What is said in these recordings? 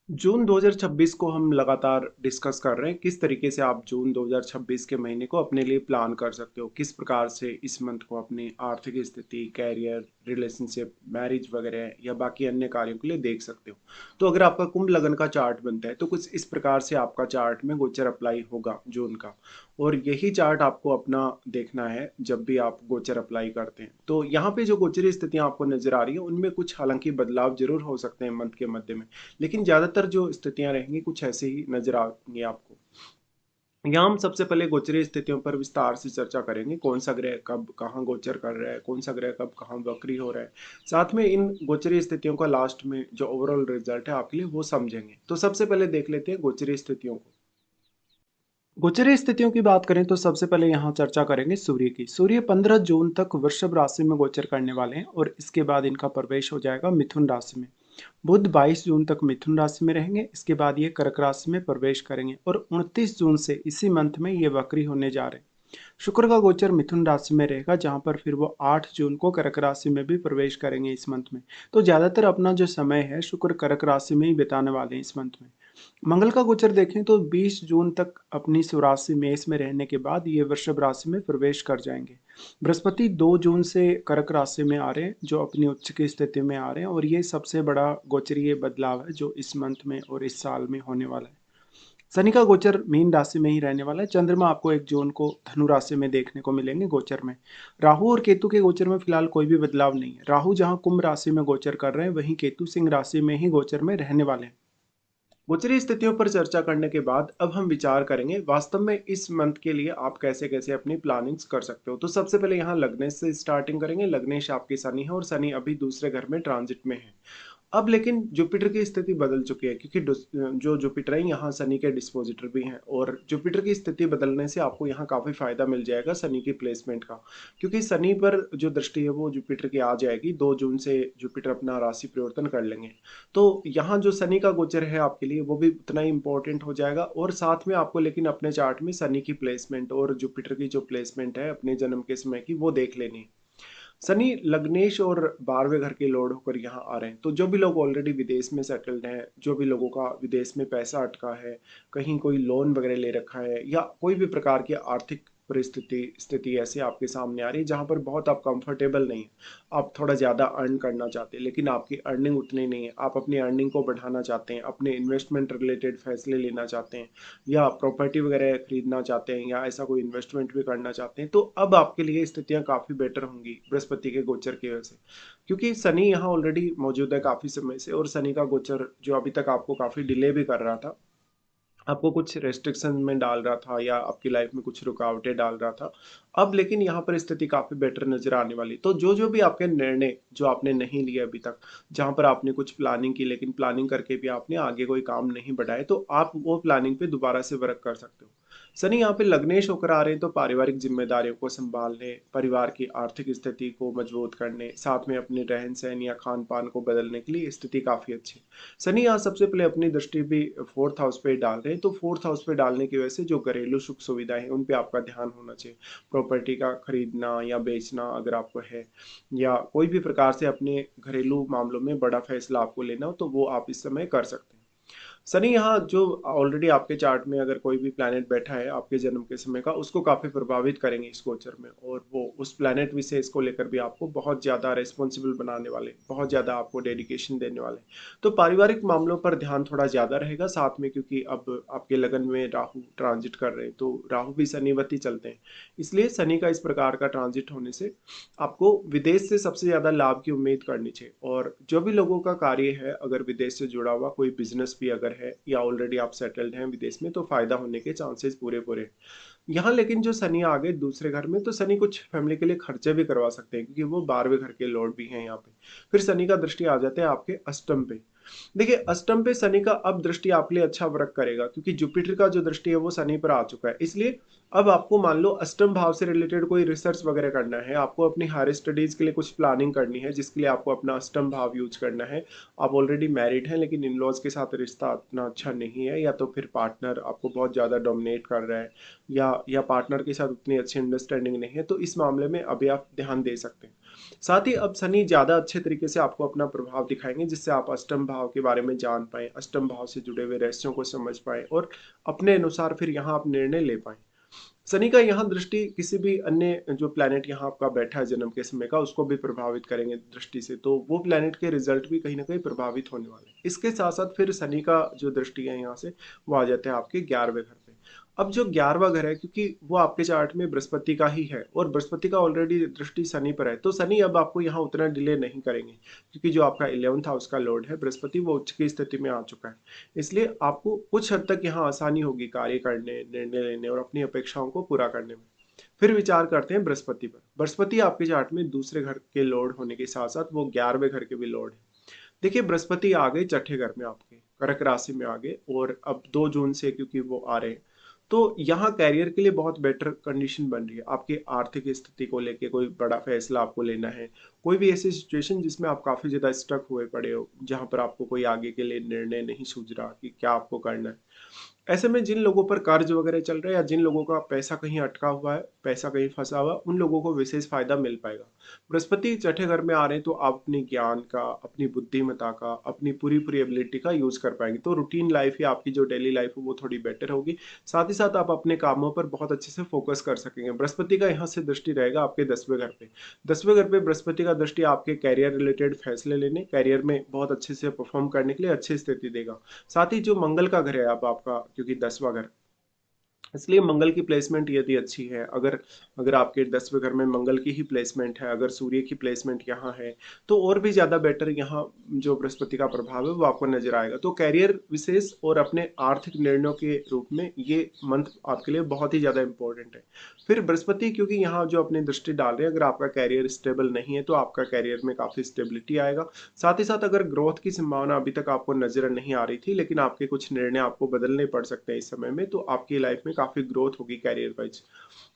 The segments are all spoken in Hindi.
जून 2026 को हम लगातार डिस्कस कर रहे हैं किस तरीके से आप जून 2026 के महीने को अपने लिए प्लान कर सकते हो, किस प्रकार से इस मंथ को अपनी आर्थिक स्थिति, कैरियर, रिलेशनशिप, मैरिज वगैरह या बाकी अन्य कार्यों के लिए देख सकते हो। तो अगर आपका कुंभ लगन का चार्ट बनता है तो कुछ इस प्रकार से आपका चार्ट में गोचर अप्लाई होगा जून का। और यही चार्ट आपको अपना देखना है जब भी आप गोचर अप्लाई करते हैं। तो यहाँ पे जो गोचरीय स्थितियाँ आपको नजर आ रही है उनमें कुछ हालांकि बदलाव जरूर हो सकते हैं मंथ के मध्य में, लेकिन ज़्यादातर जो स्थितियाँ रहेंगी कुछ ऐसे ही नज़र आएंगी आपको। यहाँ हम सबसे पहले गोचरीय स्थितियों पर विस्तार से चर्चा करेंगे, कौन सा ग्रह कब कहाँ गोचर कर रहा है, कौन सा ग्रह कब कहाँ वक्री हो रहा है। साथ में इन गोचरीय स्थितियों का लास्ट में जो ओवरऑल रिजल्ट है आपके लिए वो समझेंगे। तो सबसे पहले देख लेते हैं गोचरीय स्थितियों को। गोचरीय स्थितियों की बात करें तो सबसे पहले यहाँ चर्चा करेंगे सूर्य की। सूर्य 15 जून तक वृषभ राशि में गोचर करने वाले हैं और इसके बाद इनका प्रवेश हो जाएगा मिथुन राशि में। बुध 22 जून तक मिथुन राशि में रहेंगे, इसके बाद ये कर्क राशि में प्रवेश करेंगे और 29 जून से इसी मंथ में ये वक्री होने जा रहे हैं। शुक्र का गोचर मिथुन राशि में रहेगा, जहां पर फिर वो 8 जून को कर्क राशि में भी प्रवेश करेंगे इस मंथ में। तो ज़्यादातर अपना जो समय है शुक्र कर्क राशि में ही बिताने वाले हैं इस मंथ में। मंगल का गोचर देखें तो 20 जून तक अपनी स्वराशि मेष में रहने के बाद ये वृषभ राशि में प्रवेश कर जाएंगे। बृहस्पति 2 जून से कर्क राशि में आ रहे हैं, जो अपनी उच्च की स्थिति में आ रहे हैं, और ये सबसे बड़ा गोचरीय बदलाव है जो इस मंथ में और इस साल में होने वाला है। शनि का गोचर मीन राशि में ही रहने वाला है। चंद्रमा आपको 1 जून को धनु राशि में देखने को मिलेंगे गोचर में। राहु और केतु के गोचर में फिलहाल कोई भी बदलाव नहीं है। राहु जहां कुंभ राशि में गोचर कर रहे हैं, वहीं केतु सिंह राशि में ही गोचर में रहने वाले हैं। गोचरीय स्थितियों पर चर्चा करने के बाद अब हम विचार करेंगे वास्तव में इस मंथ के लिए आप कैसे कैसे अपनी प्लानिंग्स कर सकते हो। तो सबसे पहले यहाँ लग्नेश से स्टार्टिंग करेंगे। लग्नेश आपकी शनि है और शनि अभी दूसरे घर में ट्रांजिट में है। अब लेकिन जुपिटर की स्थिति बदल चुकी है, क्योंकि जो जुपिटर है यहाँ शनि के डिस्पोजिटर भी हैं, और जुपिटर की स्थिति बदलने से आपको यहाँ काफी फायदा मिल जाएगा शनि की प्लेसमेंट का। क्योंकि शनि पर जो दृष्टि है वो जुपिटर की आ जाएगी। 2 जून से जुपिटर अपना राशि परिवर्तन कर लेंगे। तो यहाँ जो शनि का गोचर है आपके लिए वो भी उतना ही इंपॉर्टेंट हो जाएगा, और साथ में आपको लेकिन अपने चार्ट में शनि की प्लेसमेंट और जुपिटर की जो प्लेसमेंट है अपने जन्म के समय की वो देख लेनी है। शनि लग्नेश और 12वें घर के लॉर्ड होकर यहाँ आ रहे हैं। तो जो भी लोग ऑलरेडी विदेश में सेटल्ड हैं, जो भी लोगों का विदेश में पैसा अटका है, कहीं कोई लोन वगैरह ले रखा है, या कोई भी प्रकार की आर्थिक परिस्थिति स्थिति ऐसे आपके सामने आ रही है जहाँ पर बहुत आप कंफर्टेबल नहीं है, आप थोड़ा ज़्यादा अर्न करना चाहते हैं लेकिन आपकी अर्निंग उतनी नहीं है, आप अपनी अर्निंग को बढ़ाना चाहते हैं, अपने इन्वेस्टमेंट रिलेटेड फैसले लेना चाहते हैं, या प्रॉपर्टी वगैरह खरीदना चाहते हैं, या ऐसा कोई इन्वेस्टमेंट भी करना चाहते हैं, तो अब आपके लिए स्थितियां काफ़ी बेटर होंगी बृहस्पति के गोचर की वजह से। क्योंकि शनि यहाँ ऑलरेडी मौजूद है काफ़ी समय से, और शनि का गोचर जो अभी तक आपको काफ़ी डिले भी कर रहा था, आपको कुछ रेस्ट्रिक्शन में डाल रहा था या आपकी लाइफ में कुछ रुकावटें डाल रहा था, अब लेकिन यहाँ पर स्थिति काफ़ी बेटर नजर आने वाली। तो जो जो भी आपके निर्णय जो आपने नहीं लिए अभी तक, जहाँ पर आपने कुछ प्लानिंग की लेकिन प्लानिंग करके भी आपने आगे कोई काम नहीं बढ़ाए, तो आप वो प्लानिंग पे दोबारा से वर्क कर सकते हो। शनि यहाँ पे लग्नेश होकर आ रहे हैं, तो पारिवारिक जिम्मेदारियों को संभालने, परिवार की आर्थिक स्थिति को मजबूत करने, साथ में अपने रहन सहन या खान पान को बदलने के लिए स्थिति काफ़ी अच्छी है। शनि यहाँ सबसे पहले अपनी दृष्टि भी फोर्थ हाउस पे डाल रहे हैं, तो फोर्थ हाउस पे डालने की वजह से जो घरेलू सुख सुविधाएं हैं उन पे आपका ध्यान होना चाहिए। प्रॉपर्टी का खरीदना या बेचना अगर आपको है, या कोई भी प्रकार से अपने घरेलू मामलों में बड़ा फैसला आपको लेना हो, तो वो आप इस समय कर सकते हैं। सनी यहाँ जो ऑलरेडी आपके चार्ट में अगर कोई भी प्लैनेट बैठा है आपके जन्म के समय का, उसको काफी प्रभावित करेंगे इस गोचर में, और वो उस प्लैनेट विशेष को लेकर भी आपको बहुत ज्यादा रेस्पॉन्सिबल बनाने वाले, बहुत ज्यादा आपको डेडिकेशन देने वाले। तो पारिवारिक मामलों पर ध्यान थोड़ा ज्यादा रहेगा साथ में, क्योंकि अब आपके लगन में राहु ट्रांजिट कर रहे हैं, तो राहु भी शनिवती चलते हैं, इसलिए शनि का इस प्रकार का ट्रांजिट होने से आपको विदेश से सबसे ज्यादा लाभ की उम्मीद करनी चाहिए। और जो भी लोगों का कार्य है अगर विदेश से जुड़ा हुआ कोई बिजनेस भी अगर है, या ऑलरेडी आप सेटल्ड हैं विदेश में, तो फायदा होने के चांसेस पूरे पूरे हैं। यहाँ लेकिन जो शनि आ गए दूसरे घर में, तो शनि कुछ फैमिली के लिए खर्चे भी करवा सकते हैं, क्योंकि वो 12वें घर के लॉर्ड भी हैं यहाँ पे। फिर शनि का दृष्टि आ जाते हैं आपके अष्टम पे। देखिए अष्टम पे शनि का अब दृष्टि आपके लिए अच्छा वर्क करेगा, क्योंकि जुपिटर का जो दृष्टि है वो शनि पर आ चुका है। इसलिए अब आपको मान लो अष्टम भाव से रिलेटेड कोई रिसर्च वगैरह करना है, आपको अपनी हायर स्टडीज के लिए कुछ प्लानिंग करनी है, जिसके लिए आपको अपना अष्टम भाव यूज करना है। आप ऑलरेडी मैरिड हैं लेकिन इन लॉज के साथ रिश्ता इतना अच्छा नहीं है, या तो फिर पार्टनर आपको बहुत ज़्यादा डोमिनेट कर रहा है, या पार्टनर के साथ उतनी अच्छी अंडरस्टैंडिंग नहीं है, तो इस मामले में अभी आप ध्यान दे सकते हैं। साथ ही अब शनि ज़्यादा अच्छे तरीके से आपको अपना प्रभाव दिखाएंगे, जिससे आप अष्टम भाव के बारे में जान पाएँ, अष्टम भाव से जुड़े हुए रहस्यों को समझ पाएँ और अपने अनुसार फिर यहाँ आप निर्णय ले पाएँ। शनि का यहाँ दृष्टि किसी भी अन्य जो प्लैनेट यहाँ आपका बैठा है जन्म के समय का, उसको भी प्रभावित करेंगे दृष्टि से, तो वो प्लैनेट के रिजल्ट भी कहीं ना कहीं प्रभावित होने वाले हैं। इसके साथ साथ फिर शनि का जो दृष्टि है यहाँ से वो आ जाता है आपके 11वें घर पे। अब जो 11वां घर है, क्योंकि वो आपके चार्ट में बृहस्पति का ही है और बृहस्पति का ऑलरेडी दृष्टि शनि पर है, तो शनि अब आपको यहाँ उतना डिले नहीं करेंगे, क्योंकि जो आपका 11th हाउस का लॉर्ड है बृहस्पति, वो उच्च की स्थिति में आ चुका है। इसलिए आपको कुछ हद तक यहाँ आसानी होगी कार्य करने, निर्णय लेने और अपनी अपेक्षाओं को पूरा करने में। फिर विचार करते हैं बृहस्पति पर। बृहस्पति आपके चार्ट में दूसरे घर के लॉर्ड होने के साथ साथ वो 11वें घर के भी लॉर्ड है। देखिए, बृहस्पति आ गए छठे घर में आपके, कर्क राशि में आ गए, और अब 2 जून से क्योंकि वो आ रहे हैं, तो यहाँ कैरियर के लिए बहुत बेटर कंडीशन बन रही है। आपकी आर्थिक स्थिति को लेके कोई बड़ा फैसला आपको लेना है, कोई भी ऐसी सिचुएशन जिसमें आप काफ़ी ज़्यादा स्टक हुए पड़े हो, जहाँ पर आपको कोई आगे के लिए निर्णय नहीं सूझ रहा कि क्या आपको करना है। ऐसे में जिन लोगों पर कर्ज वगैरह चल रहा है, या जिन लोगों का पैसा कहीं अटका हुआ है, पैसा कहीं फंसा हुआ है, उन लोगों को विशेष फायदा मिल पाएगा। बृहस्पति छठे घर में आ रहे हैं, तो आप अपने ज्ञान का, अपनी बुद्धिमत्ता का, अपनी पूरी पूरी एबिलिटी का यूज कर पाएंगे, तो रूटीन लाइफ या आपकी जो डेली लाइफ है वो थोड़ी बेटर होगी। साथ ही साथ आप अपने कामों पर बहुत अच्छे से फोकस कर सकेंगे। बृहस्पति का यहाँ से दृष्टि रहेगा आपके 10वें घर पे। 10वें घर पे बृहस्पति का दृष्टि आपके कैरियर रिलेटेड फैसले लेने, कैरियर में बहुत अच्छे से परफॉर्म करने के लिए अच्छी स्थिति देगा। साथ ही जो मंगल का घर है अब आपका, क्योंकि 10वां घर, इसलिए मंगल की प्लेसमेंट यदि अच्छी है, अगर अगर आपके 10वें घर में मंगल की ही प्लेसमेंट है, अगर सूर्य की प्लेसमेंट यहाँ है, तो और भी ज़्यादा बेटर यहाँ जो बृहस्पति का प्रभाव है वो आपको नजर आएगा। तो कैरियर विशेष और अपने आर्थिक निर्णयों के रूप में ये मंथ आपके लिए बहुत ही ज़्यादा इंपॉर्टेंट है। फिर बृहस्पति क्योंकि यहाँ जो अपनी दृष्टि डाल रहे हैं, अगर आपका कैरियर स्टेबल नहीं है तो आपका कैरियर में काफ़ी स्टेबिलिटी आएगा। साथ ही साथ अगर ग्रोथ की संभावना अभी तक आपको नजर नहीं आ रही थी, लेकिन आपके कुछ निर्णय आपको बदलने पड़ सकते हैं इस समय में, तो आपकी लाइफ में काफी ग्रोथ होगी कैरियर वाइज।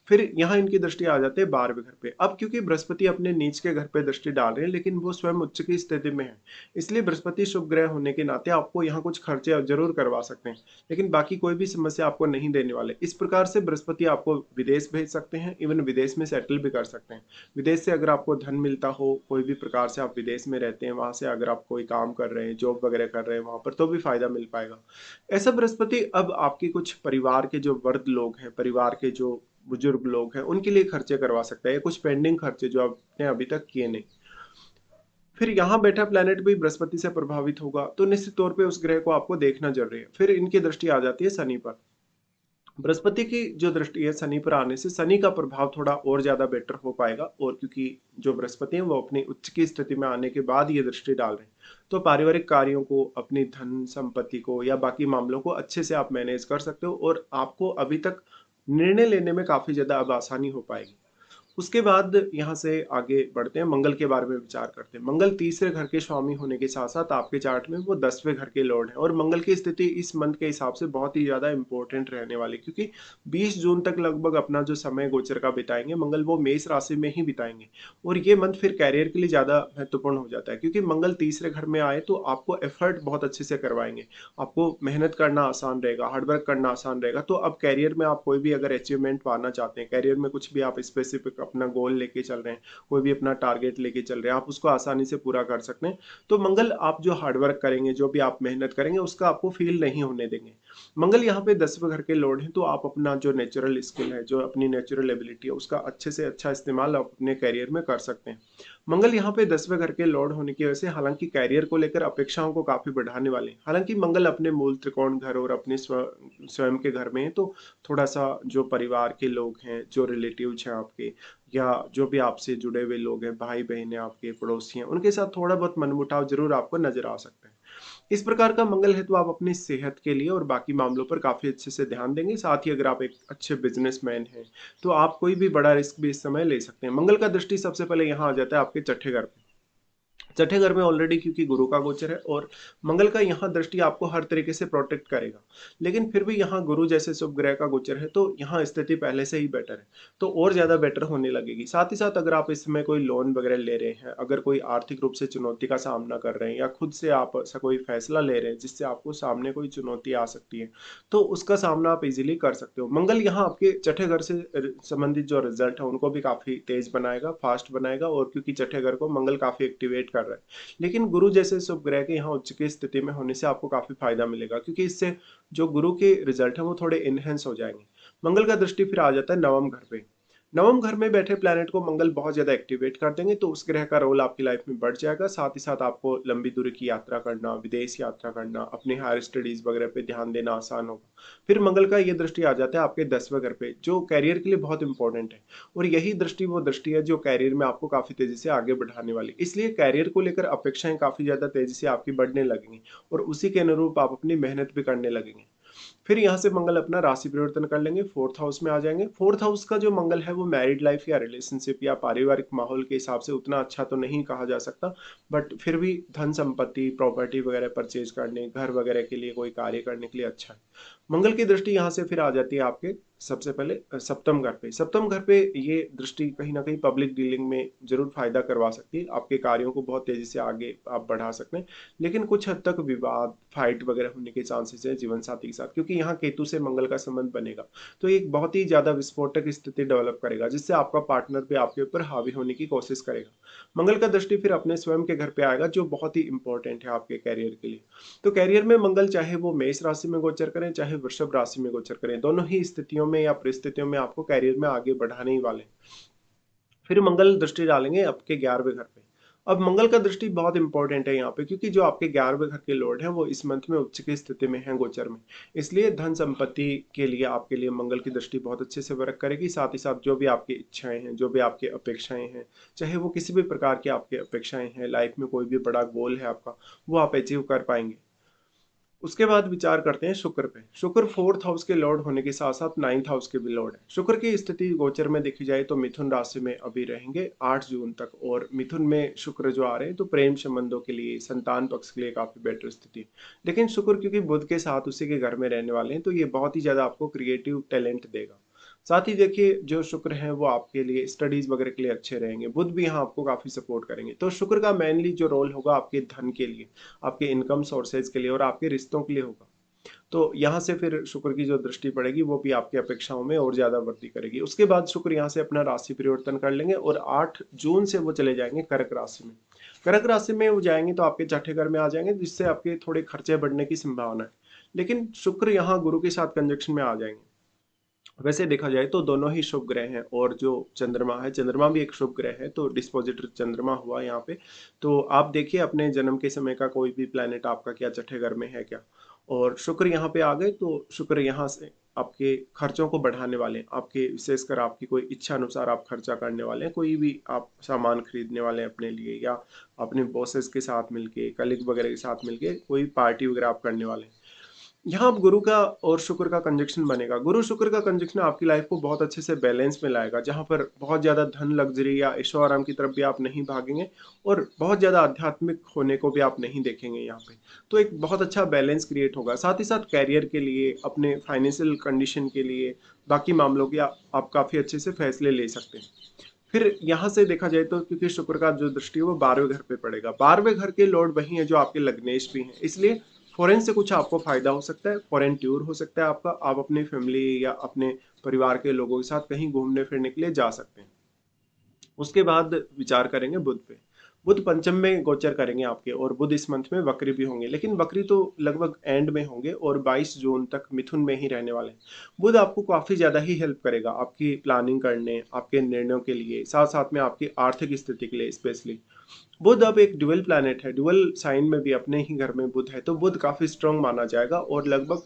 फिर यहाँ इनकी दृष्टि आ जाते हैं 12वें घर पे। अब क्योंकि बृहस्पति अपने नीच के घर पे दृष्टि डाल रहे हैं, लेकिन वो स्वयं उच्च की स्थिति में है, इसलिए बृहस्पति शुभ ग्रह होने के नाते आपको यहाँ कुछ खर्चे जरूर करवा सकते हैं, लेकिन बाकी कोई भी समस्या आपको नहीं देने वाले। इस प्रकार से बृहस्पति आपको विदेश भेज सकते हैं, इवन विदेश में सेटल भी कर सकते हैं। विदेश से अगर आपको धन मिलता हो, कोई भी प्रकार से आप विदेश में रहते हैं, वहां से अगर आप कोई काम कर रहे हैं, जॉब वगैरह कर रहे हैं वहां पर, तो भी फायदा मिल पाएगा। ऐसा बृहस्पति अब आपके कुछ परिवार के जो वृद्ध लोग हैं, परिवार के जो बुजुर्ग लोग हैं, उनके लिए खर्चे करवा सकता है, कुछ पेंडिंग खर्चे जो आपने अभी तक किए नहीं। फिर यहाँ बैठा प्लेनेट भी बृहस्पति से प्रभावित होगा, तो निश्चित तौर पे उस ग्रह को आपको देखना जरूरी है। फिर इनकी दृष्टि आ जाती है शनि पर। बृहस्पति की जो दृष्टि है शनि पर आने से शनि का प्रभाव थोड़ा और ज्यादा बेटर हो पाएगा, और क्योंकि जो बृहस्पति है वो अपनी उच्च की स्थिति में आने के बाद ये दृष्टि डाल रहे हैं, तो पारिवारिक कार्यों को, अपनी धन संपत्ति को या बाकी मामलों को अच्छे से आप मैनेज कर सकते हो, और आपको अभी तक निर्णय लेने में काफी ज्यादा अब आसानी हो पाएगी। उसके बाद यहाँ से आगे बढ़ते हैं, मंगल के बारे में विचार करते हैं। मंगल तीसरे घर के स्वामी होने के साथ साथ आपके चार्ट में वो 10वें घर के लॉर्ड है, और मंगल की स्थिति इस मंथ के हिसाब से बहुत ही ज्यादा इंपॉर्टेंट रहने वाली, क्योंकि 20 जून तक लगभग अपना जो समय गोचर का बिताएंगे मंगल, वो मेष राशि में ही बिताएंगे। और ये मंथ फिर कैरियर के लिए ज्यादा महत्वपूर्ण हो जाता है, क्योंकि मंगल तीसरे घर में आए तो आपको एफर्ट बहुत अच्छे से करवाएंगे, आपको मेहनत करना आसान रहेगा, हार्डवर्क करना आसान रहेगा। तो अब कैरियर में आप कोई भी अगर अचीवमेंट पाना चाहते हैं, कैरियर में कुछ भी आप स्पेसिफिक अपना गोल लेके चल रहे हैं, कोई भी अपना टारगेट लेके चल रहे हैं, आप उसको आसानी से पूरा कर सकते हैं। तो मंगल आप जो हार्डवर्क करेंगे, जो भी आप मेहनत करेंगे, उसका आपको फील नहीं होने देंगे। मंगल यहाँ पे 10वें घर के लॉर्ड हैं, तो आप अपना जो नेचुरल स्किल है, जो अपनी नेचुरल एबिलिटी है, उसका अच्छे से अच्छा इस्तेमाल आप अपने कैरियर में कर सकते हैं। मंगल यहाँ पे 10वें घर के लॉर्ड होने की वजह से हालांकि कैरियर को लेकर अपेक्षाओं को काफी बढ़ाने वाले हैं। हालांकि मंगल अपने मूल त्रिकोण घर और अपने स्वयं के घर में है, तो थोड़ा सा जो परिवार के लोग हैं, जो रिलेटिव्स हैं आपके, या जो भी आपसे जुड़े हुए लोग हैं, भाई बहन हैं आपके, पड़ोसी हैं, उनके साथ थोड़ा बहुत मनमुटाव जरूर आपको नजर आ सकता है। इस प्रकार का मंगल है, तो आप अपनी सेहत के लिए और बाकी मामलों पर काफी अच्छे से ध्यान देंगे। साथ ही अगर आप एक अच्छे बिजनेसमैन हैं, तो आप कोई भी बड़ा रिस्क भी इस समय ले सकते हैं। मंगल का दृष्टि सबसे पहले यहाँ आ जाता है आपके छठे घर पे। छठे घर में ऑलरेडी क्योंकि गुरु का गोचर है और मंगल का यहाँ दृष्टि आपको हर तरीके से प्रोटेक्ट करेगा। लेकिन फिर भी यहाँ गुरु जैसे शुभ ग्रह का गोचर है तो यहाँ स्थिति पहले से ही बेटर है, तो और ज़्यादा बेटर होने लगेगी। साथ ही साथ अगर आप इस समय कोई लोन वगैरह ले रहे हैं, अगर कोई आर्थिक रूप से चुनौती का सामना कर रहे हैं या खुद से आप ऐसा कोई फैसला ले रहे हैं जिससे आपको सामने कोई चुनौती आ सकती है, तो उसका सामना आप इजीली कर सकते हो। मंगल यहाँ आपके छठे घर से संबंधित जो रिजल्ट है उनको भी काफ़ी तेज बनाएगा, फास्ट बनाएगा, और क्योंकि छठे घर को मंगल काफ़ी एक्टिवेट कर रहा है। लेकिन गुरु जैसे शुभ ग्रह के यहाँ उच्च की स्थिति में होने से आपको काफी फायदा मिलेगा, क्योंकि इससे जो गुरु के रिजल्ट है वो थोड़े इनहेंस हो जाएंगे। मंगल का दृष्टि फिर आ जाता है नवम घर पे। नवम घर में बैठे प्लैनेट को मंगल बहुत ज्यादा एक्टिवेट कर देंगे, तो उस ग्रह का रोल आपकी लाइफ में बढ़ जाएगा। साथ ही साथ आपको लंबी दूरी की यात्रा करना, विदेश यात्रा करना, अपने हायर स्टडीज वगैरह पे ध्यान देना आसान होगा। फिर मंगल का ये दृष्टि आ जाता है आपके 10वें घर पे, जो कैरियर के लिए बहुत इंपॉर्टेंट है, और यही दृष्टि वो दृष्टि है जो कैरियर में आपको काफी तेजी से आगे बढ़ाने वाली। इसलिए कैरियर को लेकर अपेक्षाएं काफी ज्यादा तेजी से आपकी बढ़ने लगेंगी और उसी के अनुरूप आप अपनी मेहनत भी करने लगेंगे। फिर यहाँ से मंगल अपना राशि परिवर्तन कर लेंगे, फोर्थ हाउस में आ जाएंगे। फोर्थ हाउस का जो मंगल है वो मैरिड लाइफ या रिलेशनशिप या पारिवारिक माहौल के हिसाब से उतना अच्छा तो नहीं कहा जा सकता, बट फिर भी धन संपत्ति, प्रॉपर्टी वगैरह परचेज करने, घर वगैरह के लिए कोई कार्य करने के लिए अच्छा है। मंगल की दृष्टि यहाँ से फिर आ जाती है आपके सबसे पहले सप्तम घर पे। सप्तम घर पे ये दृष्टि कहीं ना कहीं पब्लिक डीलिंग में जरूर फायदा करवा सकती है, आपके कार्यों को बहुत तेजी से आगे आप बढ़ा सकते हैं। लेकिन कुछ हद तक विवाद, फाइट वगैरह होने के चांसेस है जीवन साथी के साथ, क्योंकि यहाँ केतु से मंगल का संबंध बनेगा, तो एक बहुत ही ज्यादा विस्फोटक स्थिति डेवलप करेगा जिससे आपका पार्टनर भी आपके ऊपर हावी होने की कोशिश करेगा। मंगल का दृष्टि फिर अपने स्वयं के घर पे आएगा, जो बहुत ही इंपॉर्टेंट है आपके कैरियर के लिए। तो कैरियर में मंगल चाहे वो मेष राशि में गोचर करें चाहे वृषभ राशि में गोचर करें, दोनों ही स्थितियों में या परिस्थितियों में आपको कैरियर में आगे बढ़ाने ही वाले हैं। फिर मंगल दृष्टि डालेंगे आपके 11वें घर पे। अब मंगल का दृष्टि बहुत इंपॉर्टेंट है यहाँ पे, क्योंकि जो आपके 11वें घर के लॉर्ड हैं वो इस मंथ में उच्च की स्थिति में हैं गोचर में। इसलिए धन संपत्ति के लिए आपके लिए मंगल की दृष्टि बहुत अच्छे से वर्क करेगी। साथ ही साथ जो भी आपकी इच्छाएं हैं, जो भी आपकी अपेक्षाएं हैं, चाहे वो किसी भी प्रकार की आपकी अपेक्षाएं हैं, लाइफ में कोई भी बड़ा गोल है आपका, वो आप अचीव कर पाएंगे। उसके बाद विचार करते हैं शुक्र पे। शुक्र फोर्थ हाउस के लॉर्ड होने के साथ साथ नाइन्थ हाउस के भी लॉर्ड है। शुक्र की स्थिति गोचर में देखी जाए तो मिथुन राशि में अभी रहेंगे 8 जून तक, और मिथुन में शुक्र जो आ रहे हैं तो प्रेम संबंधों के लिए, संतान पक्ष के लिए काफी बेटर स्थिति। लेकिन शुक्र क्योंकि बुध के साथ उसी के घर में रहने वाले हैं, तो ये बहुत ही ज्यादा आपको क्रिएटिव टैलेंट देगा। साथ ही देखिए जो शुक्र है वो आपके लिए स्टडीज वगैरह के लिए अच्छे रहेंगे। बुध भी यहाँ आपको काफी सपोर्ट करेंगे। तो शुक्र का मेनली जो रोल होगा आपके धन के लिए, आपके इनकम सोर्सेज के लिए और आपके रिश्तों के लिए होगा। तो यहाँ से फिर शुक्र की जो दृष्टि पड़ेगी वो भी आपकी अपेक्षाओं में और ज्यादा वृद्धि करेगी। उसके बाद शुक्र यहाँ से अपना राशि परिवर्तन कर लेंगे और 8 जून से वो चले जाएंगे कर्क राशि में। कर्क राशि में वो जाएंगे तो आपके छठे घर में आ जाएंगे, जिससे आपके थोड़े खर्चे बढ़ने की संभावना है। लेकिन शुक्र यहाँ गुरु के साथ कंजक्शन में आ जाएंगे। वैसे देखा जाए तो दोनों ही शुभ ग्रह हैं, और जो चंद्रमा है, चंद्रमा भी एक शुभ ग्रह है, तो डिस्पोजिटर चंद्रमा हुआ यहाँ पे। तो आप देखिए अपने जन्म के समय का कोई भी प्लेनेट आपका क्या छठे घर में है क्या, और शुक्र यहाँ पे आ गए तो शुक्र यहाँ से आपके खर्चों को बढ़ाने वाले हैं। आपके विशेषकर आपकी कोई इच्छा अनुसार आप खर्चा करने वाले हैं, कोई भी आप सामान खरीदने वाले हैं अपने लिए, या अपने बॉसेस के साथ मिलके, कलीग वगैरह के साथ मिलके कोई पार्टी वगैरह आप करने वाले हैं। यहाँ अब गुरु का और शुक्र का कंजक्शन बनेगा। गुरु शुक्र का कंजक्शन आपकी लाइफ को बहुत अच्छे से बैलेंस में लाएगा, जहाँ पर बहुत ज्यादा धन, लग्जरी या ऐशो आराम की तरफ भी आप नहीं भागेंगे, और बहुत ज्यादा आध्यात्मिक होने को भी आप नहीं देखेंगे यहाँ पे। तो एक बहुत अच्छा बैलेंस क्रिएट होगा। साथ ही साथ कैरियर के लिए, अपने फाइनेंशियल कंडीशन के लिए, बाकी मामलों के आप काफी अच्छे से फैसले ले सकते हैं। फिर यहाँ से देखा जाए तो क्योंकि शुक्र का जो दृष्टि है वो 12वें घर पे पड़ेगा, 12वें घर के लॉर्ड वही है जो आपके लग्नेश भी हैं, इसलिए फॉरेन से कुछ आपको फायदा हो सकता है। फॉरेन टूर हो सकता है आपका, आप अपनी फैमिली या अपने परिवार के लोगों के साथ कहीं घूमने फिरने के लिए जा सकते हैं। उसके बाद विचार करेंगे बुध पे। बुध पंचम में गोचर करेंगे आपके, और बुध इस मंथ में वक्री भी होंगे, लेकिन वक्री तो लगभग एंड में होंगे और 22 जून तक मिथुन में ही रहने वाले हैं। बुध आपको काफी ज्यादा ही हेल्प करेगा आपकी प्लानिंग करने, आपके निर्णयों के लिए, साथ साथ में आपकी आर्थिक स्थिति के लिए स्पेशली। बुध अब एक ड्यूअल प्लैनेट है, ड्यूअल साइन में भी अपने ही घर में बुध है, तो बुध काफी स्ट्रांग माना जाएगा, और लगभग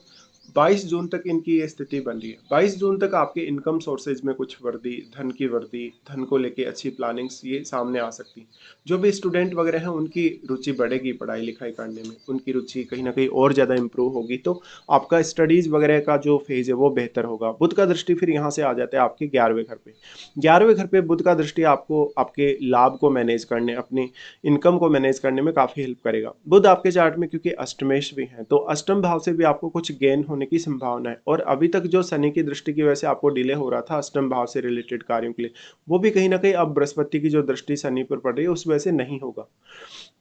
22 जून तक इनकी ये स्थिति बन रही है। 22 जून तक आपके इनकम सोर्सेज में कुछ वृद्धि, धन की वृद्धि, धन को लेके अच्छी प्लानिंग्स ये सामने आ सकती हैं। जो भी स्टूडेंट वगैरह हैं उनकी रुचि बढ़ेगी पढ़ाई लिखाई करने में, उनकी रुचि कहीं ना कहीं और ज़्यादा इंप्रूव होगी, तो आपका स्टडीज़ वगैरह का जो फेज है वो बेहतर होगा। बुध का दृष्टि फिर यहाँ से आ जाता है आपके 11वें घर पे। 11वें घर पे बुध का दृष्टि आपको आपके लाभ को मैनेज करने, अपनी इनकम को मैनेज करने में काफ़ी हेल्प करेगा। बुध आपके चार्ट में क्योंकि अष्टमेश भी हैं, तो अष्टम भाव से भी आपको कुछ गेन होने की संभावना है। और अभी तक जो शनि की दृष्टि की वजह से आपको डिले हो रहा था अष्टम भाव से रिलेटेड कार्यों के लिए, वो भी कहीं ना कहीं अब बृहस्पति की जो दृष्टि शनि पर पड़ रही है उस वजह से नहीं होगा।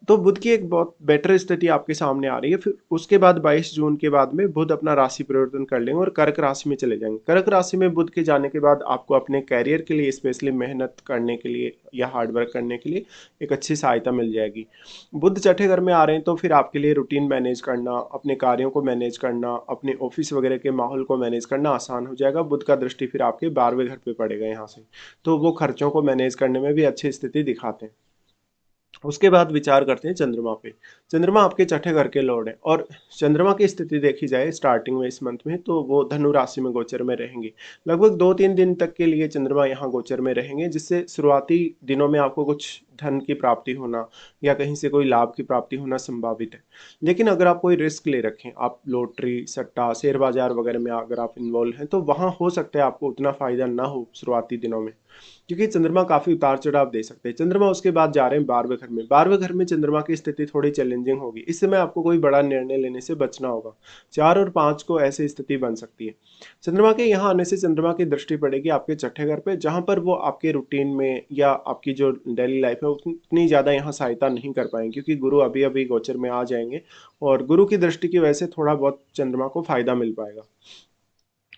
तो बुध की एक बहुत बेटर स्थिति आपके सामने आ रही है। फिर उसके बाद 22 जून के बाद में बुध अपना राशि परिवर्तन कर लेंगे और कर्क राशि में चले जाएंगे। कर्क राशि में बुध के जाने के बाद आपको अपने कैरियर के लिए, स्पेशली मेहनत करने के लिए या हार्डवर्क करने के लिए एक अच्छी सहायता मिल जाएगी। बुध छठे घर में आ रहे हैं तो फिर आपके लिए रूटीन मैनेज करना, अपने कार्यों को मैनेज करना, अपने ऑफिस वगैरह के माहौल को मैनेज करना आसान हो जाएगा। बुध का दृष्टि फिर आपके 12वें घर पे पड़ेगा यहाँ से, तो वो खर्चों को मैनेज करने में भी अच्छी स्थिति दिखाते हैं। उसके बाद विचार करते हैं चंद्रमा पे। चंद्रमा आपके छठे घर के लॉर्ड हैं और चंद्रमा की स्थिति देखी जाए स्टार्टिंग में इस मंथ में तो वो धनु राशि में गोचर में रहेंगे। लगभग 2-3 दिन तक के लिए चंद्रमा यहाँ गोचर में रहेंगे, जिससे शुरुआती दिनों में आपको कुछ धन की प्राप्ति होना या कहीं से कोई लाभ की प्राप्ति होना संभावित है। लेकिन अगर आप कोई रिस्क ले रखें, आप लॉटरी, सट्टा, शेयर बाजार वगैरह में अगर आप इन्वॉल्व हैं, तो वहाँ हो सकता है आपको उतना फायदा ना हो शुरुआती दिनों में, क्योंकि चंद्रमा काफी उतार चढ़ाव दे सकते हैं। चंद्रमा उसके बाद जा रहे हैं 12वें घर में। 12वें घर में चंद्रमा की स्थिति थोड़ी चैलेंजिंग होगी। इस समय आपको कोई बड़ा निर्णय लेने से बचना होगा। 4 और 5 को ऐसी स्थिति बन सकती है। चंद्रमा के यहाँ आने से चंद्रमा की दृष्टि पड़ेगी आपके छठे घर पे, जहां पर वो आपके रूटीन में या आपकी जो डेली लाइफ है उतनी ज्यादा यहाँ सहायता नहीं कर पाएंगे, क्योंकि गुरु अभी अभी गोचर में आ जाएंगे और गुरु की दृष्टि की वजह से थोड़ा बहुत चंद्रमा को फायदा मिल पाएगा।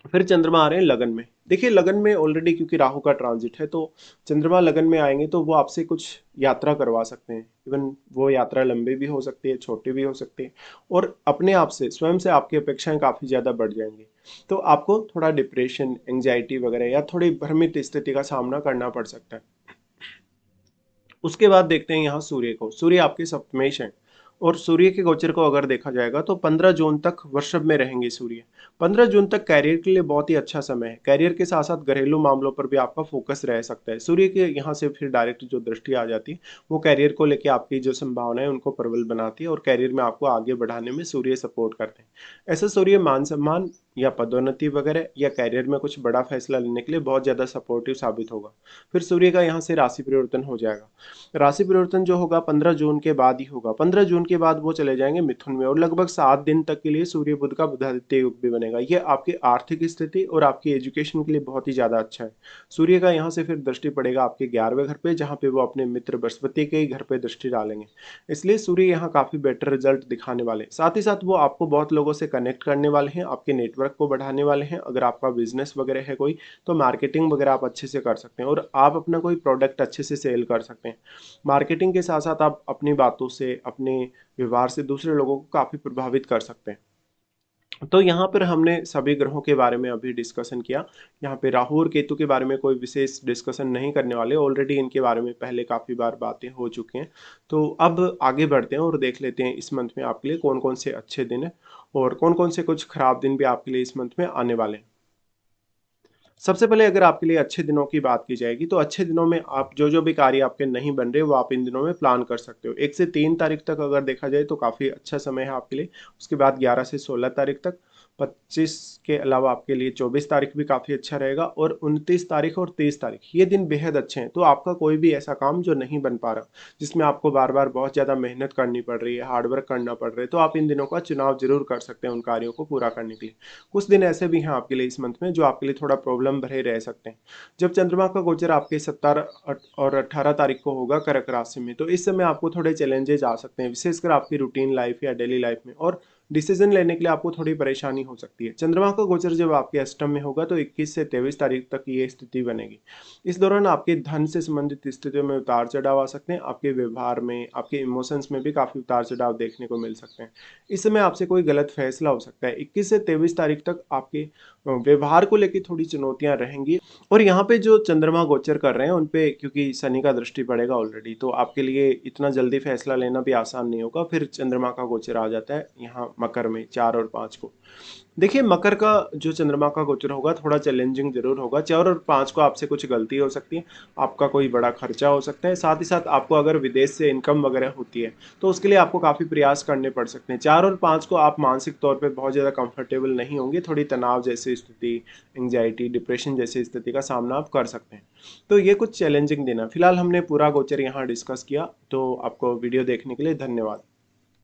फिर चंद्रमा आ रहे हैं लगन में। देखिए लगन में ऑलरेडी क्योंकि राहु का ट्रांजिट है, तो चंद्रमा लगन में आएंगे तो वो आपसे कुछ यात्रा करवा सकते हैं। इवन वो यात्रा लंबी भी हो सकती है, छोटी भी हो सकती है, और अपने आप से, स्वयं से आपकी अपेक्षाएं काफी ज्यादा बढ़ जाएंगी। तो आपको थोड़ा डिप्रेशन, एंग्जाइटी वगैरह या थोड़ी भ्रमित स्थिति का सामना करना पड़ सकता है। उसके बाद देखते हैं यहाँ सूर्य को। सूर्य आपके सप्तमेश हैं और सूर्य के गोचर को अगर देखा जाएगा तो 15 जून तक वृषभ में रहेंगे सूर्य। 15 जून तक कैरियर के लिए बहुत ही अच्छा समय है। कैरियर के साथ साथ घरेलू मामलों पर भी आपका फोकस रह सकता है। सूर्य के यहाँ से फिर डायरेक्ट जो दृष्टि आ जाती है वो कैरियर को लेकर आपकी जो संभावना है उनको प्रबल बनाती है और कैरियर में आपको आगे बढ़ाने में सूर्य सपोर्ट करते हैं। ऐसा सूर्य मान सम्मान या पदोन्नति वगैरह या कैरियर में कुछ बड़ा फैसला लेने के लिए बहुत ज्यादा सपोर्टिव साबित होगा। फिर सूर्य का यहाँ से राशि परिवर्तन हो जाएगा। राशि परिवर्तन जो होगा 15 जून के बाद ही होगा। 15 जून के बाद वो चले जाएंगे मिथुन में और लगभग 7 दिन तक के लिए सूर्य बुध का बुधादित्य योग भी बनेगा। ये आपकी आर्थिक स्थिति और आपकी एजुकेशन के लिए बहुत ही ज्यादा अच्छा है। सूर्य का यहाँ से फिर दृष्टि पड़ेगा आपके 11वें घर पे, जहाँ पे वो अपने मित्र बृहस्पति के ही घर पे दृष्टि डालेंगे। इसलिए सूर्य यहाँ काफी बेटर रिजल्ट दिखाने वाले हैं। साथ ही साथ वो आपको बहुत लोगों से कनेक्ट करने वाले हैं, आपके नेटवर्क को बढ़ाने वाले हैं। अगर आपका बिजनेस वगैरह है कोई, तो मार्केटिंग वगैरह आप अच्छे से कर सकते हैं और आप अपना कोई प्रोडक्ट अच्छे से सेल कर सकते हैं। मार्केटिंग के साथ साथ आप अपनी बातों से, अपने व्यवहार से दूसरे लोगों को काफी प्रभावित कर सकते हैं। तो यहाँ पर हमने सभी ग्रहों के बारे में अभी डिस्कशन किया। यहाँ पे राहु और केतु के बारे में कोई विशेष डिस्कशन नहीं करने वाले, ऑलरेडी इनके बारे में पहले काफी बार बातें हो चुकी हैं। तो अब आगे बढ़ते हैं और देख लेते हैं इस मंथ में आपके लिए कौन कौन से अच्छे दिन है और कौन कौन से कुछ खराब दिन भी आपके लिए इस मंथ में आने वाले हैं। सबसे पहले अगर आपके लिए अच्छे दिनों की बात की जाएगी तो अच्छे दिनों में आप जो भी कार्य आपके नहीं बन रहे वो आप इन दिनों में प्लान कर सकते हो। 1 से 3 तारीख तक अगर देखा जाए तो काफ़ी अच्छा समय है आपके लिए। उसके बाद 11 से 16 तारीख तक, 25 के अलावा आपके लिए 24 तारीख भी काफ़ी अच्छा रहेगा और 29 तारीख और 30 तारीख ये दिन बेहद अच्छे हैं। तो आपका कोई भी ऐसा काम जो नहीं बन पा रहा, जिसमें आपको बार बार बहुत ज़्यादा मेहनत करनी पड़ रही है, हार्डवर्क करना पड़ रहा है, तो आप इन दिनों का चुनाव जरूर कर सकते हैं उन कार्यों को पूरा करने के लिए। कुछ दिन ऐसे भी हैं आपके लिए इस मंथ में जो आपके लिए थोड़ा प्रॉब्लम भरे रह सकते हैं। जब चंद्रमा का गोचर आपके 17 और 18 तारीख को होगा कर्क राशि में, तो इस समय आपको थोड़े चैलेंजेस आ सकते हैं, विशेषकर आपकी रूटीन लाइफ या डेली लाइफ में, और डिसीजन लेने के लिए आपको थोड़ी परेशानी हो सकती है। चंद्रमा का गोचर जब आपके अष्टम में होगा तो 21 से 23 तारीख तक ये स्थिति बनेगी। इस दौरान आपके धन से संबंधित स्थितियों में उतार चढ़ाव आ सकते हैं। आपके व्यवहार में, आपके इमोशंस में भी काफी उतार चढ़ाव देखने को मिल सकते हैं। इस समय आपसे कोई गलत फैसला हो सकता है। 21 से 23 तारीख तक आपके व्यवहार को लेकर थोड़ी चुनौतियां रहेंगी। और यहाँ पे जो चंद्रमा गोचर कर रहे हैं उन पे क्योंकि शनि का दृष्टि पड़ेगा ऑलरेडी, तो आपके लिए इतना जल्दी फैसला लेना भी आसान नहीं होगा। फिर चंद्रमा का गोचर आ जाता है यहाँ मकर में 4 और 5 को। देखिए मकर का जो चंद्रमा का गोचर होगा थोड़ा चैलेंजिंग जरूर होगा। 4 और 5 को आपसे कुछ गलती हो सकती है, आपका कोई बड़ा खर्चा हो सकता है, साथ ही साथ आपको अगर विदेश से इनकम वगैरह होती है तो उसके लिए आपको काफ़ी प्रयास करने पड़ सकते हैं। 4 और 5 को आप मानसिक तौर पे बहुत ज़्यादा कंफर्टेबल नहीं होंगे, थोड़ी तनाव जैसी स्थिति, एंग्जाइटी, डिप्रेशन जैसी स्थिति का सामना आप कर सकते हैं। तो ये कुछ चैलेंजिंग दिन है। फिलहाल हमने पूरा गोचर यहाँ डिस्कस किया, तो आपको वीडियो देखने के लिए धन्यवाद।